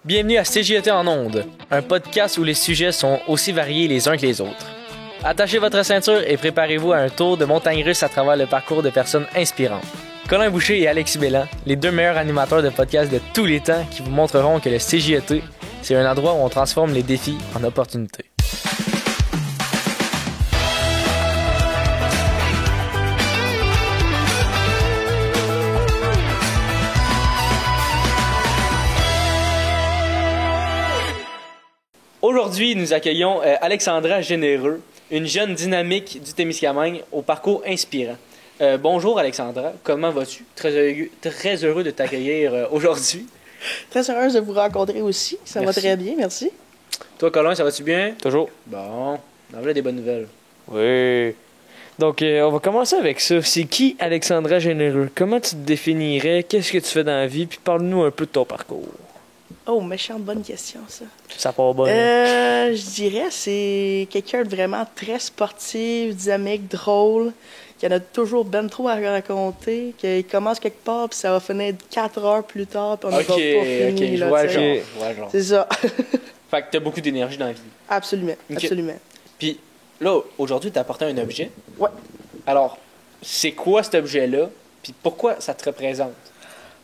Bienvenue à CJET en ondes, un podcast où les sujets sont aussi variés les uns que les autres. Attachez votre ceinture et préparez-vous à un tour de montagne russe à travers le parcours de personnes inspirantes. Colin Boucher et Alexis Bélan, les deux meilleurs animateurs de podcasts de tous les temps qui vous montreront que le CJET, c'est un endroit où on transforme les défis en opportunités. Aujourd'hui, nous accueillons Alexandra Généreux, une jeune dynamique du Témiscamingue au parcours inspirant. Bonjour Alexandra, comment vas-tu? Très heureux de t'accueillir aujourd'hui. Très heureuse de vous rencontrer aussi, ça va très bien, merci. Toi Colin, ça va-tu bien? Toujours. Bon, on a des bonnes nouvelles. Oui. Donc, on va commencer avec ça. C'est qui Alexandra Généreux? Comment tu te définirais? Qu'est-ce que tu fais dans la vie? Puis parle-nous un peu de ton parcours. Oh, méchante bonne question, ça. Ça part bien. Je dirais c'est quelqu'un de vraiment très sportif, dynamique, drôle, qui en a toujours ben trop à raconter, qui commence quelque part, puis ça va finir 4 heures plus tard, puis on n'a pas fini. Je là, vois t'sais. genre. C'est ça. Fait que t'as beaucoup d'énergie dans la vie. Absolument, Okay. absolument. Puis là, aujourd'hui, t'as apporté un objet. Ouais. Alors, c'est quoi cet objet-là? Puis pourquoi ça te représente?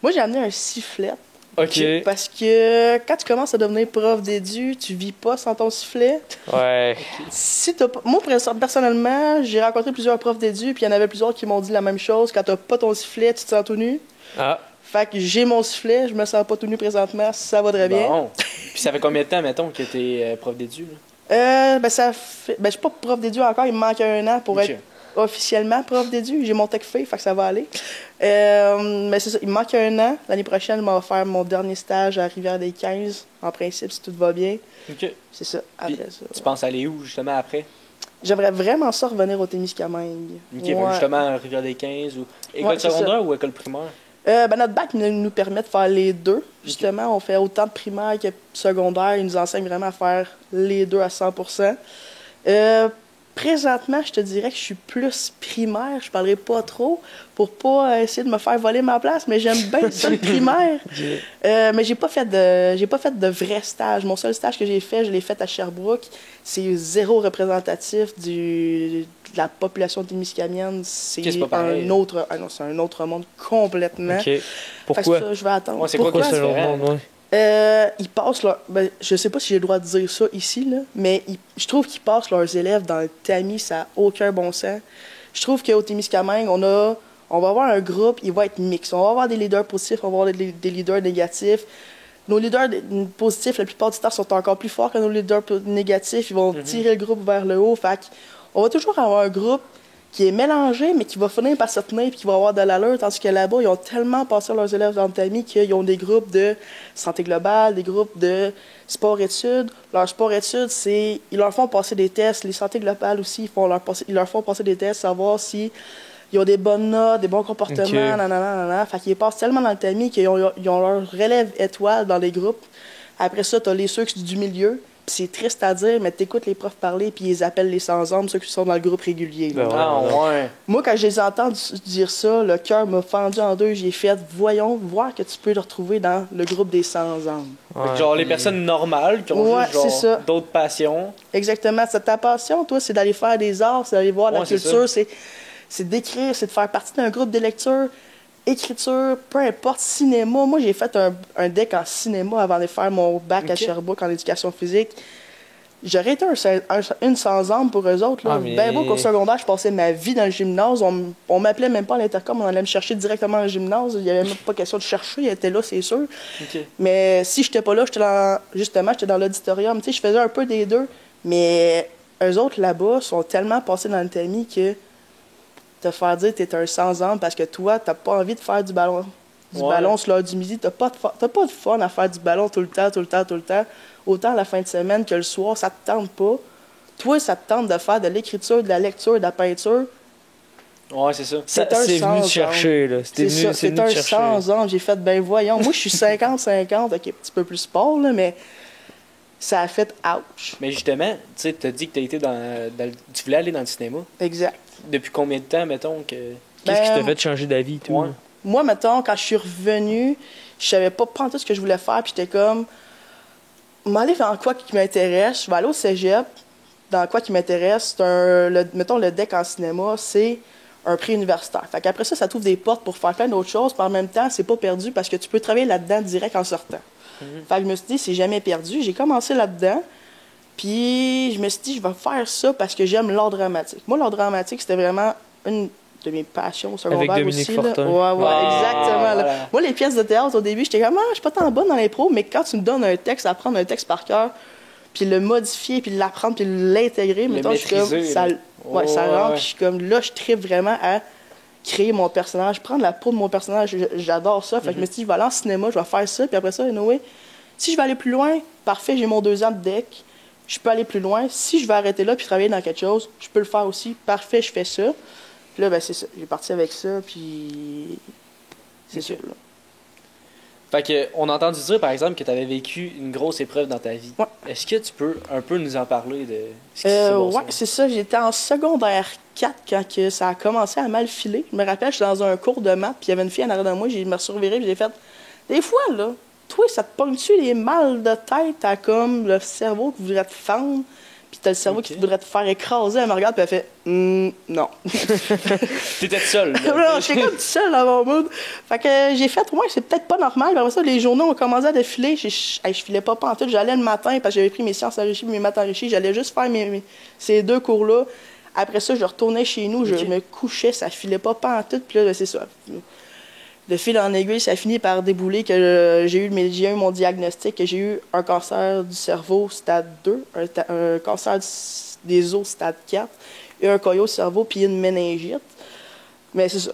Moi, j'ai amené un sifflet. OK. Parce que quand tu commences à devenir prof d'édu, tu vis pas sans ton sifflet. Ouais. Si t'as pas... Moi, personnellement, j'ai rencontré plusieurs profs d'édu, puis il y en avait plusieurs qui m'ont dit la même chose. Quand t'as pas ton sifflet, tu te sens tout nu. Ah. Fait que j'ai mon sifflet, je me sens pas tout nu présentement, ça va très bien. Bon. Puis ça fait combien de temps, mettons, que t'es prof d'édu, là? Ça fait... je suis pas prof d'édu encore, il me manque un an pour être officiellement prof d'édu. J'ai mon TEC fait que ça va aller. Mais c'est ça, il me manque un an. L'année prochaine, je vais faire mon dernier stage à Rivière-des-15, en principe, si tout va bien. OK. C'est ça, après Puis, ça. Tu penses aller où, justement, après? J'aimerais vraiment ça revenir au Témiscamingue. OK, Ouais. ben justement, à Rivière-des-15 ou école Ouais, c'est secondaire ou école primaire? Notre bac nous permet de faire les deux. Justement, on fait autant de primaire que secondaire. Ils nous enseignent vraiment à faire les deux à 100%. Présentement, je te dirais que je suis plus primaire. Je parlerai pas trop pour pas essayer de me faire voler ma place, mais j'aime bien ça le primaire. Mais j'ai pas fait de vrai stage. Mon seul stage que j'ai fait, je l'ai fait à Sherbrooke. C'est zéro représentatif de la population témiscamienne. C'est un autre, c'est un autre monde complètement. OK. Pourquoi? Fait que ça, je vais attendre. Ouais, c'est quoi c'est un autre monde, ouais? Ils passent leur... je sais pas si j'ai le droit de dire ça ici, là, mais je trouve qu'ils passent leurs élèves dans le tamis, ça n'a aucun bon sens. Je trouve qu'au Témiscamingue, on va avoir un groupe, il va être mixte. On va avoir des leaders positifs, on va avoir des leaders négatifs. Nos leaders positifs, la plupart du temps, sont encore plus forts que nos leaders négatifs. Ils vont tirer le groupe vers le haut. Fait on va toujours avoir un groupe qui est mélangé, mais qui va finir par se tenir et qui va avoir de l'allure, tandis que là-bas, ils ont tellement passé leurs élèves dans le tamis qu'ils ont des groupes de santé globale, des groupes de sport-études. Leur sport-études, ils leur font passer des tests. Les santé globales aussi, ils leur font passer des tests, savoir si ils ont des bonnes notes, des bons comportements, nanana. Fait qu'ils passent tellement dans le tamis qu'ils ont leur relève étoile dans les groupes. Après ça, t'as ceux du milieu. Puis c'est triste à dire, mais t'écoutes les profs parler, puis ils appellent les sans-hommes, ceux qui sont dans le groupe régulier. Là. Ouais. Moi, quand je les entends dire ça, le cœur m'a fendu en deux. J'ai fait, voyons, voir que tu peux te retrouver dans le groupe des sans-hommes. Ouais. Genre les personnes normales qui ont juste genre, d'autres passions. Exactement. Ta passion, toi, c'est d'aller faire des arts, c'est d'aller voir la culture, c'est d'écrire, c'est de faire partie d'un groupe de lecture. Écriture, peu importe, cinéma. Moi, j'ai fait un deck en cinéma avant de faire mon bac à Sherbrooke en éducation physique. J'aurais été une sans-âme pour eux autres. Là. Ben beau qu'au secondaire, je passais ma vie dans le gymnase. On m'appelait même pas à l'intercom, on allait me chercher directement au gymnase. Il n'y avait même pas question de chercher, il était là, c'est sûr. Okay. Mais si j'étais pas là, j'étais dans l'auditorium. Tu sais, je faisais un peu des deux. Mais eux autres, là-bas, sont tellement passés dans le tamis que te faire dire que t'es un sans-âme parce que toi, t'as pas envie de faire du ballon. Ballon sur l'heure du midi, t'as pas de fun à faire du ballon tout le temps. Autant la fin de semaine que le soir, ça te tente pas. Toi, ça te tente de faire de l'écriture, de la lecture, de la peinture. Ouais, c'est ça. C'est venu te chercher, là. C'est un sans-âme. J'ai fait, voyons. Moi, je suis 50-50, ok, un petit peu plus sport, là, mais ça a fait ouch. Mais justement, tu sais, t'as dit que t'as été tu voulais aller dans le cinéma. Exact. Depuis combien de temps, mettons, que... Qu'est-ce qui t'a fait changer d'avis, toi? Moi, mettons, quand je suis revenue, je savais pas tout ce que je voulais faire, puis j'étais comme, m'aller dans quoi qui m'intéresse, je vais aller au cégep. Dans quoi qui m'intéresse, mettons le DEC en cinéma, c'est un prix universitaire. Fait qu'après ça, ça t'ouvre des portes pour faire plein d'autres choses, puis en même temps, c'est pas perdu parce que tu peux travailler là-dedans direct en sortant. Fait que je me suis dit, c'est jamais perdu. J'ai commencé là-dedans, puis je me suis dit, je vais faire ça parce que j'aime l'art dramatique. Moi, l'art dramatique, c'était vraiment une de mes passions au secondaire avec Dominique aussi. Fortin. Là. Ouais, exactement. Là. Voilà. Moi, les pièces de théâtre, au début, j'étais comme, je suis pas tant bonne dans l'impro, mais quand tu me donnes un texte, apprendre un texte par cœur, puis le modifier, puis l'apprendre, puis l'intégrer, mettons, je suis comme, ça rentre, puis je suis comme, là, je tripe vraiment à créer mon personnage, prendre la peau de mon personnage, j'adore ça. Fait que je me suis dit, je vais aller en cinéma, je vais faire ça, puis après ça, anyway, si je vais aller plus loin, parfait, j'ai mon 2 ans de deck, je peux aller plus loin. Si je vais arrêter là puis travailler dans quelque chose, je peux le faire aussi, parfait, je fais ça. Puis là, ben c'est ça, j'ai parti avec ça, puis c'est ça, là. Fait que, on a entendu dire, par exemple, que tu avais vécu une grosse épreuve dans ta vie. Ouais. Est-ce que tu peux un peu nous en parler de ce qui s'est passé? Ouais, c'est ça. J'étais en secondaire 4 quand que ça a commencé à mal filer. Je me rappelle, j'étais dans un cours de maths, puis il y avait une fille en arrière de moi, je me suis reviré, puis j'ai fait des fois, là, toi, ça te pogne-tu les mal de tête, t'as comme le cerveau qui voudrait te fendre, puis t'as le cerveau qui voudrait te faire écraser. Elle me regarde, puis elle fait non. T'étais seul. Non, j'étais comme tout seul dans mon mood. Fait que j'ai fait, c'est peut-être pas normal. Puis après ça, les journaux ont commencé à défiler. Je filais pas pantoute. J'allais le matin parce que j'avais pris mes sciences enrichies, mes maths enrichies. J'allais juste faire ces 2 cours-là. Après ça, je retournais chez nous, je me couchais, ça filait pas pantoute. Puis là, c'est ça. De fil en aiguille, ça a fini par débouler que j'ai eu mon diagnostic, que j'ai eu un cancer du cerveau stade 2, un cancer des os stade 4, et un caillot au cerveau, puis une méningite. Mais c'est ça,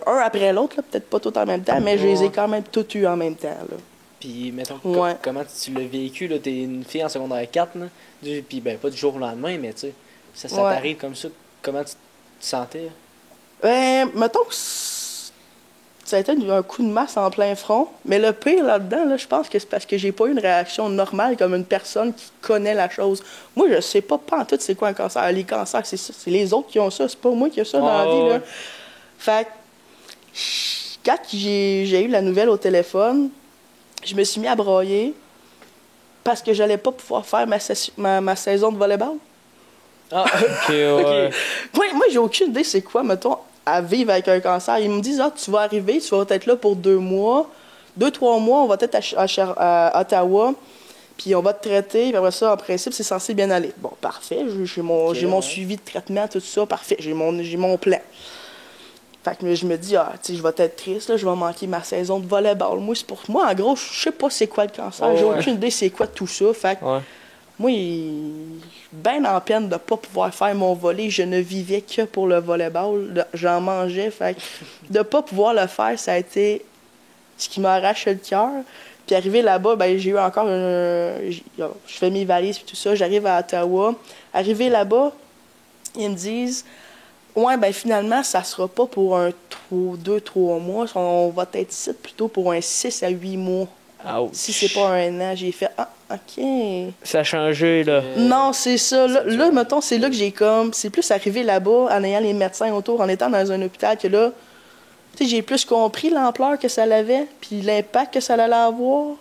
un après l'autre, peut-être pas tout en même temps, mais je les ai quand même tous eus en même temps. Là. Puis, mettons, Ouais. comment tu l'as vécu? Là? T'es une fille en secondaire 4, là, puis ben, pas du jour au lendemain, mais tu sais, ça t'arrive comme ça. Comment tu te sentais? Mettons que ça a été un coup de masse en plein front. Mais le pire là-dedans, là, je pense que c'est parce que j'ai pas eu une réaction normale comme une personne qui connaît la chose. Moi, je sais pas en tout c'est quoi un cancer. Les cancers, c'est ça. C'est les autres qui ont ça. C'est pas moi qui ai ça dans la vie. Là. Fait que, quand j'ai eu la nouvelle au téléphone, je me suis mis à broyer parce que j'allais pas pouvoir faire ma saison de volleyball. Ah, ok, ouais. Moi, j'ai aucune idée c'est quoi, mettons, à vivre avec un cancer. Ils me disent, tu vas arriver, tu vas être là pour 2 mois. 2-3 mois, on va être à Ottawa, puis on va te traiter. Puis après ça, en principe, c'est censé bien aller. Bon, parfait. J'ai mon suivi de traitement, tout ça, parfait. J'ai mon plan. Fait que je me dis, je vais être triste, là, je vais manquer ma saison de volleyball. Moi, c'est pour moi, en gros, je sais pas c'est quoi le cancer. J'ai aucune idée c'est quoi tout ça. Fait que moi, bien en peine de ne pas pouvoir faire mon volley. Je ne vivais que pour le volleyball. J'en mangeais. Fait que de ne pas pouvoir le faire, ça a été ce qui m'a arraché le cœur. Puis arrivé là-bas, ben, j'ai eu encore je fais mes valises et tout ça. J'arrive à Ottawa. Arrivé là-bas, ils me disent, ben finalement, ça sera pas pour 2-3 mois. On va être ici plutôt pour un 6 à 8 mois. Ouch. Si c'est pas un an, j'ai fait OK. Ça a changé, là. Non, c'est ça. Là, mettons, c'est là que j'ai comme. C'est plus arrivé là-bas, en ayant les médecins autour, en étant dans un hôpital, que là, tu sais, j'ai plus compris l'ampleur que ça avait, puis l'impact que ça allait avoir.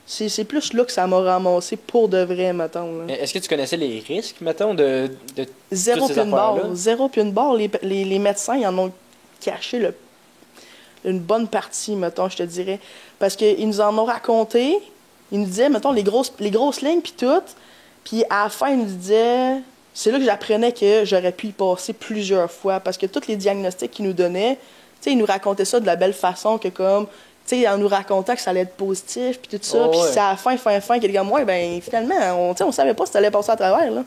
C'est plus là que ça m'a ramassé pour de vrai, mettons. Là. Est-ce que tu connaissais les risques, mettons, de Zéro toutes ces puis une barre. affaires-là? Zéro puis une barre. Les médecins, ils en ont caché une bonne partie, mettons, je te dirais. Parce qu'ils nous en ont raconté. Ils nous disaient, mettons, les grosses lignes, puis tout. Puis à la fin, ils nous disaient... C'est là que j'apprenais que j'aurais pu y passer plusieurs fois. Parce que tous les diagnostics qu'ils nous donnaient, tu sais, ils nous racontaient ça de la belle façon, que comme... Tu sais, en nous racontant que ça allait être positif, puis tout ça. Puis c'est à la fin, qu'il dit, moi, ben finalement, on savait pas si ça allait passer à travers, là.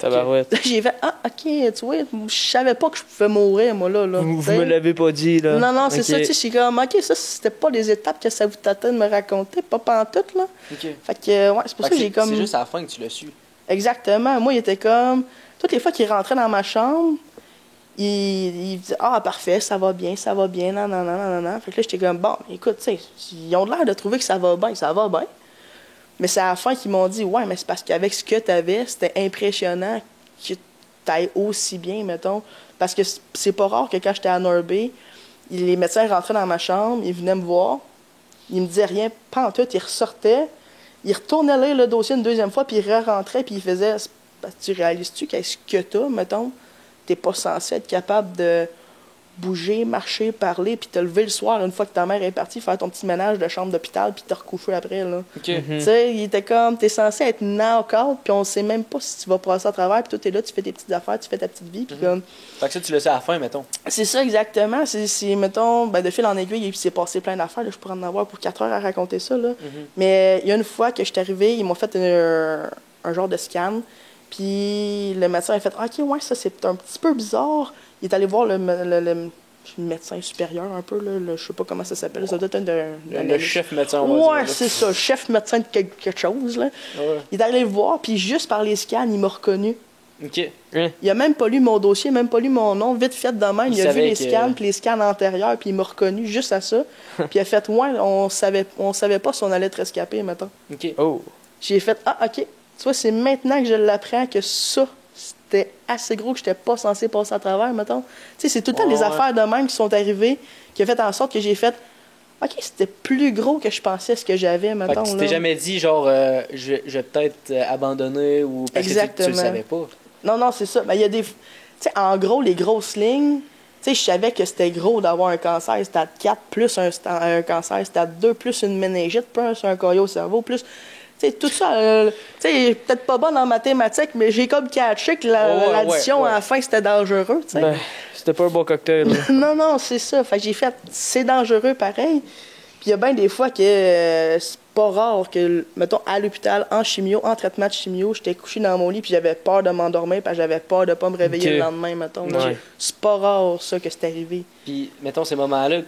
Tabarouette. J'ai fait, OK, tu vois, je savais pas que je pouvais mourir, moi, là. Vous me l'avez pas dit, là. Non, c'est ça, tu sais, je suis comme, OK, ça, c'était pas les étapes que ça vous tentait de me raconter, pas pantoute, là. Okay. Fait que, c'est pour ça que j'ai comme... C'est juste à la fin que tu l'as su. Exactement. Moi, il était comme... Toutes les fois qu'il rentrait dans ma chambre, il disait, parfait, ça va bien, non. Fait que là, j'étais comme, bon, écoute, tu sais, ils ont l'air de trouver que ça va bien. Mais c'est à la fin qu'ils m'ont dit, mais c'est parce qu'avec ce que tu avais, c'était impressionnant que tu ailles aussi bien, mettons. Parce que c'est pas rare que quand j'étais à Norbé, les médecins rentraient dans ma chambre, ils venaient me voir, ils me disaient rien, pas en tout, ils ressortaient, il retournait lire le dossier une deuxième fois, puis il re-rentrait, puis il faisait tu réalises-tu qu'est-ce que t'as, mettons? T'es pas censé être capable de bouger, marcher, parler, puis te lever le soir une fois que ta mère est partie, faire ton petit ménage de chambre d'hôpital, puis te recoucher après, là. OK. Tu sais, il était comme, t'es censé être knock-out, puis on sait même pas si tu vas passer à travers, puis toi, t'es là, tu fais tes petites affaires, tu fais ta petite vie, puis comme... Fait que ça, tu le sais à la fin, mettons. C'est ça, exactement. C'est mettons, de fil en aiguille, il s'est passé plein d'affaires, là, je pourrais en avoir pour 4 heures à raconter ça, là. Mais il y a une fois que je suis arrivée, ils m'ont fait un genre de scan, puis le médecin a fait « OK, ouais, ça, c'est un petit peu bizarre. » Il est allé voir le médecin supérieur un peu, là, je sais pas comment ça s'appelle, ça doit être Le chef médecin, on va dire. Ouais, c'est ça, chef médecin de quelque chose, là. Ouais. Il est allé le voir, puis juste par les scans, il m'a reconnu. OK. Il a même pas lu mon dossier, même pas lu mon nom, vite fait de même. Il a vu les scans, puis les scans antérieurs, puis il m'a reconnu juste à ça. Puis il a fait, ouais, on savait pas si on allait être rescapé, mettons. OK. Oh. J'ai fait, ah, OK. Tu vois, c'est maintenant que je l'apprends que ça, c'était assez gros que j'étais pas censé passer à travers, mettons. Tu sais, c'est tout le temps des affaires de même qui sont arrivées, qui ont fait en sorte que j'ai fait, OK, c'était plus gros que je pensais ce que j'avais, mettons. Fait que tu t'es jamais dit, genre, je vais peut-être abandonner ou parce que tu le savais pas. Non, c'est ça. Mais il y a des... Tu sais, en gros, les grosses lignes, tu sais, je savais que c'était gros d'avoir un cancer stade 4, plus un cancer stade 2, plus une méningite, plus un caillot au cerveau, plus... Tu sais, tout ça, tu sais, peut-être pas bonne en mathématiques, mais j'ai comme catché que l'addition, à la fin, c'était dangereux, tu sais. Ben, c'était pas un bon cocktail, là. Non, c'est ça. Fait que j'ai fait, c'est dangereux pareil. Puis il y a bien des fois que c'est pas rare que, mettons, à l'hôpital, en chimio, en traitement de chimio, j'étais couché dans mon lit puis j'avais peur de m'endormir parce que j'avais peur de pas me réveiller le lendemain, mettons. Ouais. C'est pas rare, ça, que c'est arrivé. Puis, mettons, ces moments-là,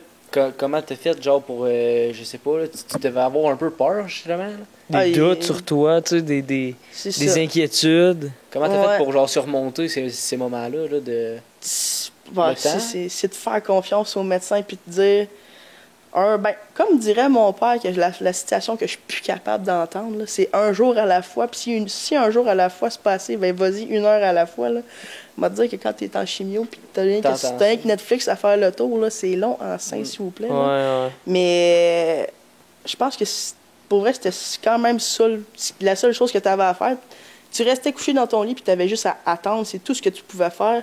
comment t'as fait, genre, pour, je sais pas, là, tu devais avoir un peu peur, justement, là? Des doutes sur toi, tu sais, des ça. inquiétudes. Comment t'as fait pour, genre, surmonter ces moments-là, là, de... Ouais, c'est de faire confiance au médecin puis de dire... comme dirait mon père, que la situation que je suis plus capable d'entendre, là, c'est un jour à la fois. Puis si un jour à la fois se passait, ben vas-y, 1 heure à la fois. Là. On va te dire que quand tu es en chimio puis t'as rien que Netflix à faire le tour, là, c'est long en sein, s'il vous plaît. Ouais. Mais je pense que pour vrai, c'était quand même ça, la seule chose que tu avais à faire. Tu restais couché dans ton lit puis tu avais juste à attendre. C'est tout ce que tu pouvais faire.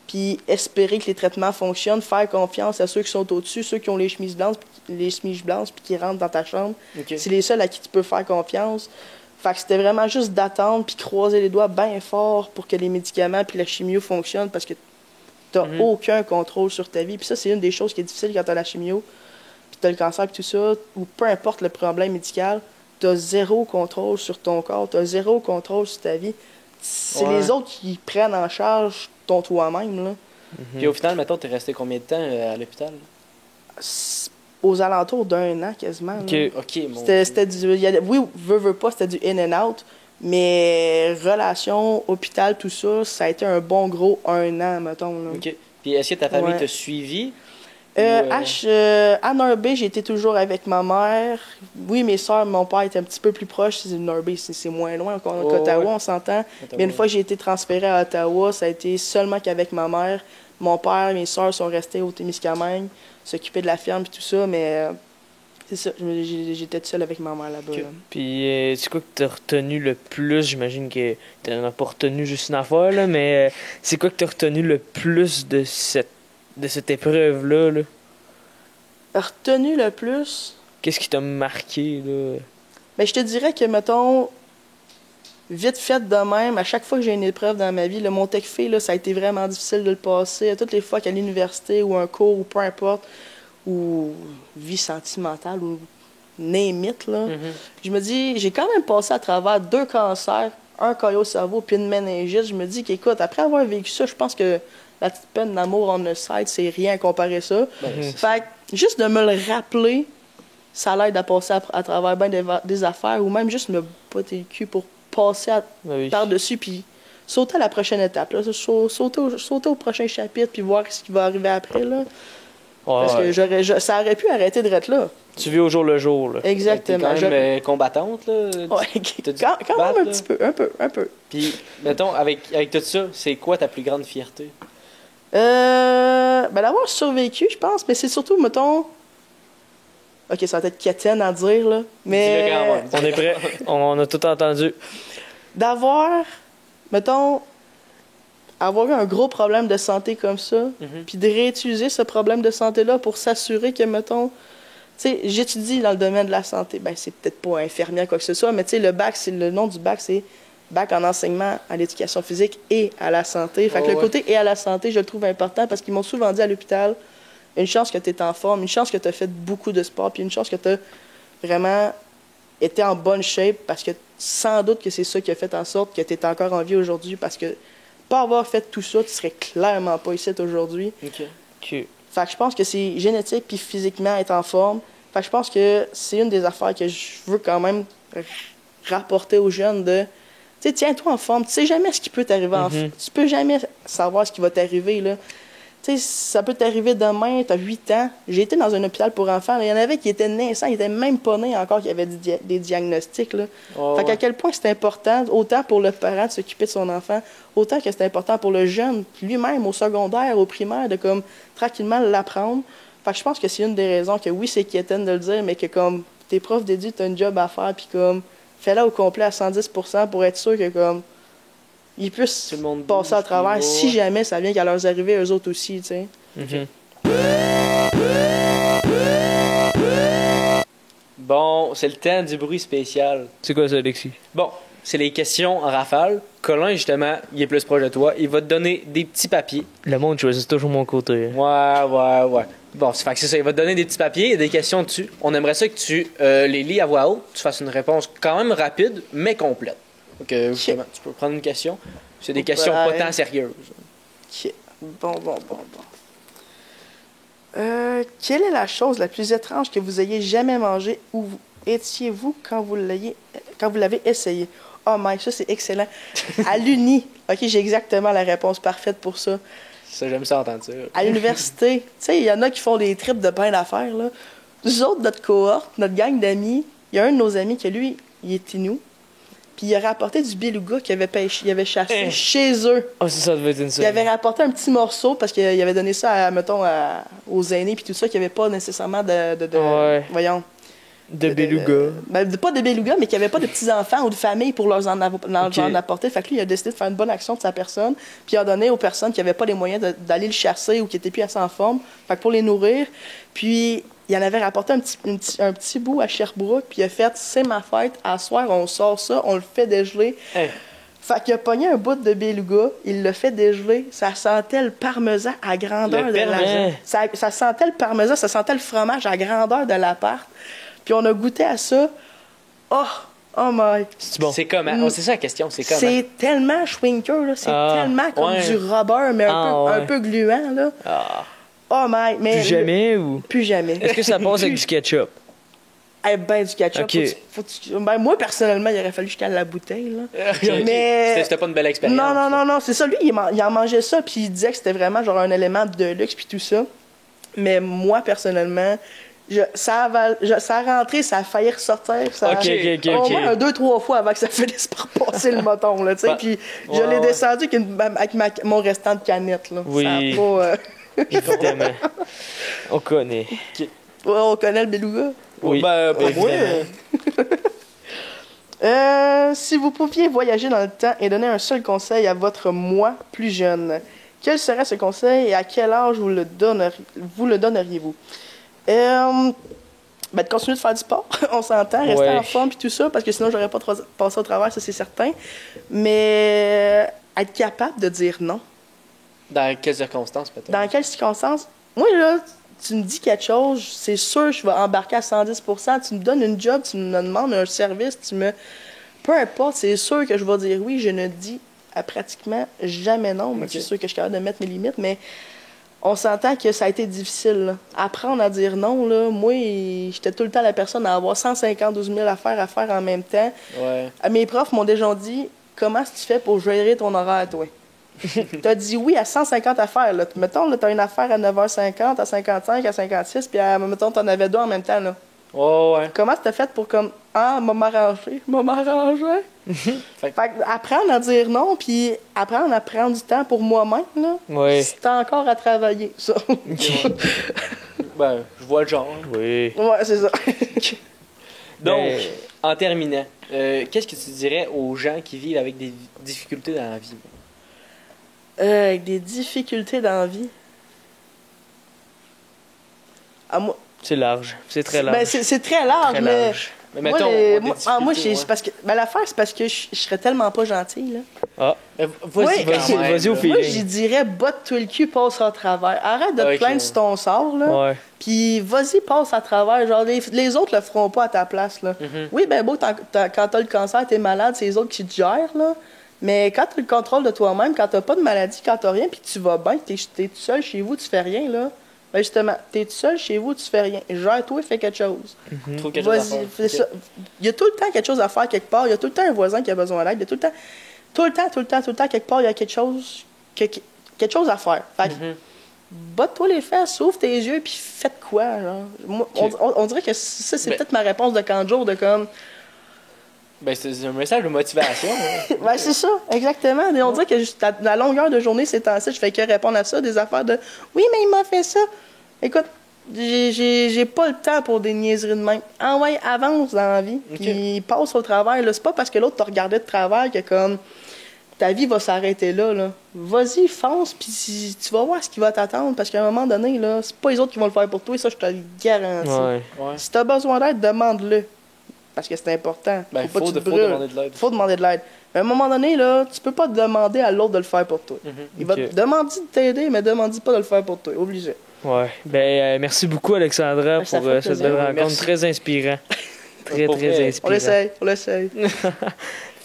Puis espérer que les traitements fonctionnent, faire confiance à ceux qui sont au-dessus, ceux qui ont les chemises blanches puis qui rentrent dans ta chambre. Okay. C'est les seuls à qui tu peux faire confiance. Fait que c'était vraiment juste d'attendre puis croiser les doigts bien fort pour que les médicaments puis la chimio fonctionnent parce que t'as aucun contrôle sur ta vie. Puis ça, c'est une des choses qui est difficile quand t'as la chimio, puis t'as le cancer puis tout ça, ou peu importe le problème médical, t'as zéro contrôle sur ton corps, t'as zéro contrôle sur ta vie. C'est les autres qui prennent en charge ton toi-même, là. Puis au final, mettons, t'es resté combien de temps à l'hôpital? Aux alentours d'1 an, quasiment. OK, mon c'était oui, veux pas, c'était du in and out, mais relation, hôpital, tout ça, ça a été un bon gros 1 an, mettons. Là. OK. Puis est-ce que ta famille t'a suivi? À Norby, j'ai été toujours avec ma mère. Oui, mes soeurs, mon père était un petit peu plus proche. Norby, c'est moins loin qu'Ottawa, on s'entend. Mais une fois que j'ai été transférée à Ottawa, ça a été seulement qu'avec ma mère. Mon père, mes soeurs sont restés au Témiscamingue, s'occuper de la ferme et tout ça, mais c'est ça, j'étais seule avec ma mère là-bas. Okay. Là. Puis, c'est quoi que t'as retenu le plus? J'imagine que t'en as pas retenu juste une affaire, là, mais c'est quoi que t'as retenu le plus de cette épreuve-là? Là? Retenu le plus? Qu'est-ce qui t'a marqué, là? Ben, je te dirais que, mettons, vite fait de même, à chaque fois que j'ai une épreuve dans ma vie, le mon TECFE, là, ça a été vraiment difficile de le passer. À toutes les fois qu'à l'université ou un cours ou peu importe, ou vie sentimentale ou name it, là, je me dis, j'ai quand même passé à travers 2 cancers, un caillot au cerveau puis une méningite. Je me dis qu'écoute, après avoir vécu ça, je pense que la petite peine d'amour on the side, c'est rien à comparer à ça. Fait que juste de me le rappeler, ça l'aide à passer à travers bien des affaires ou même juste me botter le cul pour passer par-dessus puis sauter à la prochaine étape. Là. Sauter au prochain chapitre puis voir ce qui va arriver après. Là. Parce que ça aurait pu arrêter de être là. Tu vis au jour le jour. Là. Exactement. T'es quand même combattante. Là. Ouais, quand même un petit peu. Un peu. Puis, mettons, avec tout ça, c'est quoi ta plus grande fierté? D'avoir survécu, je pense, mais c'est surtout, mettons, Ok, ça va être quétaine à dire, là. Mais. Dis-le quand même. On est prêt. On a tout entendu. D'avoir, mettons, avoir eu un gros problème de santé comme ça, Mhm. puis de réutiliser ce problème de santé-là pour s'assurer que, mettons, tu sais, j'étudie dans le domaine de la santé. Ben, c'est peut-être pas infirmière, quoi que ce soit, mais tu sais, le nom du bac, c'est bac en enseignement à l'éducation physique et à la santé. Fait que Oh, le ouais. côté et à la santé, je le trouve important parce qu'ils m'ont souvent dit à l'hôpital, une chance que tu es en forme, une chance que tu as fait beaucoup de sport, puis une chance que tu as vraiment été en bonne shape parce que sans doute que c'est ça qui a fait en sorte que tu es encore en vie aujourd'hui parce que pas avoir fait tout ça, tu serais clairement pas ici aujourd'hui. OK. OK. Fait que je pense que c'est génétique puis physiquement être en forme. Fait que je pense que c'est une des affaires que je veux quand même rapporter aux jeunes de tu sais, tiens-toi en forme. Tu sais jamais ce qui peut t'arriver en Mhm. Tu peux jamais savoir ce qui va t'arriver, là. Tu sais, ça peut t'arriver demain, t'as 8 ans. J'ai été dans un hôpital pour enfants. là. Il y en avait qui étaient naissants, ils étaient même pas nés encore, qui avaient des diagnostics, là. Oh, Fait qu'à ouais. quel point c'est important, autant pour le parent de s'occuper de son enfant, autant que c'est important pour le jeune, lui-même, au secondaire, au primaire, de comme tranquillement l'apprendre. Fait que je pense que c'est une des raisons que oui, c'est quétaine de le dire, mais que comme t'es prof d'édu, t'as un job à faire, puis comme fais-la au complet à 110% pour être sûr que comme ils puissent Tout le monde passer à bouge, travers puis si ouais. jamais ça vient qu'à leur arriver eux autres aussi, tu sais. Mhm. Bon, c'est le temps du bruit spécial. C'est quoi ça, Alexis? Bon, c'est les questions en rafale. Colin, justement, il est plus proche de toi. Il va te donner des petits papiers. Le monde choisit toujours mon côté. Ouais. Bon, fait que c'est ça. Il va te donner des petits papiers et des questions dessus. On aimerait ça que tu les lis à voix haute. Tu fasses une réponse quand même rapide, mais complète. Donc, justement, tu peux prendre une question. C'est des questions pas tant sérieuses. Ok. Bon. Quelle est la chose la plus étrange que vous ayez jamais mangée ou étiez-vous quand vous l'avez essayé? Oh Mike, ça c'est excellent. À l'Uni, ok, j'ai exactement la réponse parfaite pour ça. Ça, j'aime ça entendre ça. À l'université, tu sais, il y en a qui font des trips de pain d'affaires, là. Nous autres, notre cohorte, notre gang d'amis, il y a un de nos amis qui, lui, il est inou. Puis il a rapporté du beluga qu'il avait pêché, il avait chassé chez eux. Oh, c'est ça, devait être une Il série. avait rapporté un petit morceau parce qu'il avait donné ça, aux aînés puis tout ça, qu'il n'y avait pas nécessairement Ouais. voyons. De beluga. Pas de beluga, mais qu'il n'y avait pas de petits-enfants ou de famille pour leur en apporter. Fait que lui, il a décidé de faire une bonne action de sa personne, puis il a donné aux personnes qui n'avaient pas les moyens d'aller le chasser ou qui n'étaient plus assez en forme, fait que pour les nourrir. Puis il en avait rapporté un petit bout à Sherbrooke, puis il a fait « C'est ma fête, à soir, on sort ça, on le fait dégeler. Hey. Fait qu'il a pogné un bout de beluga, il l'a fait dégeler, ça sentait le parmesan à grandeur Le de parmesan. ça sentait le parmesan, ça sentait le fromage à grandeur de l'appart. Puis on a goûté à ça. Oh my. C'est bon. C'est comment? Oh, c'est ça la question, c'est comment? C'est tellement schwinker, là. C'est Ah, tellement comme ouais. du rubber, mais un peu gluant, là. Ah. Oh my. Mais Plus jamais ou? Plus jamais. Est-ce que ça passe avec du ketchup? Eh ben, du ketchup. Ok. Ben, moi, personnellement, il aurait fallu que je cale la bouteille, là. Ok. Mais- C'était pas une belle expérience. Non, c'est ça. Lui, il en mangeait ça, puis il disait que c'était vraiment genre un élément de luxe, puis tout ça. Mais moi, personnellement, ça a rentré, ça a failli ressortir. Ça Ok. Au moins 2-3 fois avant que ça finisse par passer le moton, là, tu sais. Bah, Puis je ouais, l'ai ouais. descendu avec mon restant de canette, là. Oui. Ça a pas, Évidemment. On connaît. ouais, on connaît le beluga. Oui. Ben, pas moi. Évidemment. Si vous pouviez voyager dans le temps et donner un seul conseil à votre moi plus jeune, quel serait ce conseil et à quel âge vous le donneriez-vous? De continuer de faire du sport, on s'entend, rester Ouais. en forme et tout ça, parce que sinon j'aurais pas passé au travers, ça c'est certain. Mais être capable de dire non. Dans quelles circonstances, peut-être? Dans quelles circonstances? Moi, là, tu me dis quelque chose, c'est sûr, je vais embarquer à 110%. Tu me donnes une job, tu me demandes un service, peu importe, c'est sûr que je vais dire oui. Je ne dis à pratiquement jamais non, mais Ok. c'est sûr que je suis capable de mettre mes limites, mais on s'entend que ça a été difficile, là. Apprendre à dire non, là, moi, j'étais tout le temps la personne à avoir 152 000 affaires à faire en même temps. Ouais. Mes profs m'ont déjà dit, comment tu fais pour gérer ton horaire, toi? T'as dit oui à 150 affaires, là. Mettons, là, t'as une affaire à 9h50, à 55, à 56, puis mettons, t'en avais deux en même temps, là. Ouais. Comment t'as fait pour comme, m'arranger? Fait que apprendre à dire non, puis apprendre à prendre du temps pour moi-même, là. Ouais. C'est encore à travailler, ça. Ben, je vois le genre. Oui. Ouais, c'est ça. Donc, Ben- en terminant, qu'est-ce que tu dirais aux gens qui vivent avec des difficultés dans la vie? Avec des difficultés dans la vie. Ah, moi, C'est large. C'est très large. ben, c'est très large, Très mais. large. Mais Moi, mettons, les- des moi, difficultés, c'est parce que. Ben, l'affaire, c'est parce que je serais tellement pas gentil, là. Ah, Vas-y, Ouais, quand même, vas-y au là. feeling. Moi, j'y dirais, botte-toi le cul, passe à travers. Arrête de te Ok. plaindre sur ton sort, là. ouais. Puis vas-y, passe à travers. Genre, les autres le feront pas à ta place, là. Mhm. Oui, ben, beau, quand t'as le cancer, t'es malade, c'est les autres qui te gèrent, là. Mais quand t'as le contrôle de toi-même, quand t'as pas de maladie, quand t'as rien, puis tu vas bien, t'es tout seul chez vous, tu fais rien, là. Ben, justement, t'es tout seul chez vous, tu fais rien. Gère-toi, fais quelque chose. Trouve quelque chose à Vas-y, faire. fais Ok. ça. Il y a tout le temps quelque chose à faire quelque part. Il y a tout le temps un voisin qui a besoin d'aide. Il y a tout le temps, quelque part, il y a quelque chose à faire. Fait que, Mhm. botte-toi les fesses, ouvre tes yeux, puis fais de quoi, genre. Moi, Ok. on dirait que ça, c'est Ben- peut-être ma réponse de camp de jour, de comme... Ben, c'est un message de motivation. hein. Ben, c'est ça, exactement. Et on dirait que la longueur de journée, ces temps-ci, je fais que répondre à ça, des affaires de « Oui, mais il m'a fait ça. » Écoute, j'ai pas le temps pour des niaiseries de même. Ah ouais, avance dans la vie, Ok. puis passe au travers. Là. C'est pas parce que l'autre t'a regardé de travers que comme ta vie va s'arrêter là. Vas-y, fonce, puis tu vas voir ce qui va t'attendre, parce qu'à un moment donné, là, c'est pas les autres qui vont le faire pour toi, et ça, je te le garantis. Ouais. Ouais. Si t'as besoin d'aide, demande-le. Parce que c'est important. Ben, faut pas que tu te faut brûles. demander de l'aide. Faut demander de l'aide. Mais à un moment donné, là, tu peux pas demander à l'autre de le faire pour toi. Il va Ok. te demander de t'aider, mais demande pas de le faire pour toi. Obligé. Ouais. Ben, merci beaucoup, Alexandra, Ben, ça pour fait cette plaisir. belle Oui, rencontre. merci. Très inspirant. Très, Pour très vrai. inspirant. On l'essaye.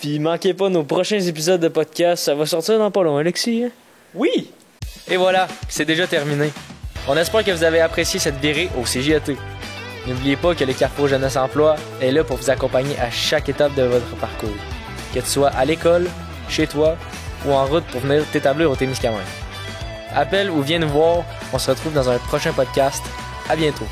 Puis, manquez pas nos prochains épisodes de podcast. Ça va sortir dans pas long, Alexis. Hein? Oui! Et voilà, c'est déjà terminé. On espère que vous avez apprécié cette virée au CJAT. N'oubliez pas que le Carrefour Jeunesse Emploi est là pour vous accompagner à chaque étape de votre parcours. Que tu sois à l'école, chez toi ou en route pour venir t'établir au Témiscamingue. Appelle ou viens nous voir, on se retrouve dans un prochain podcast. À bientôt.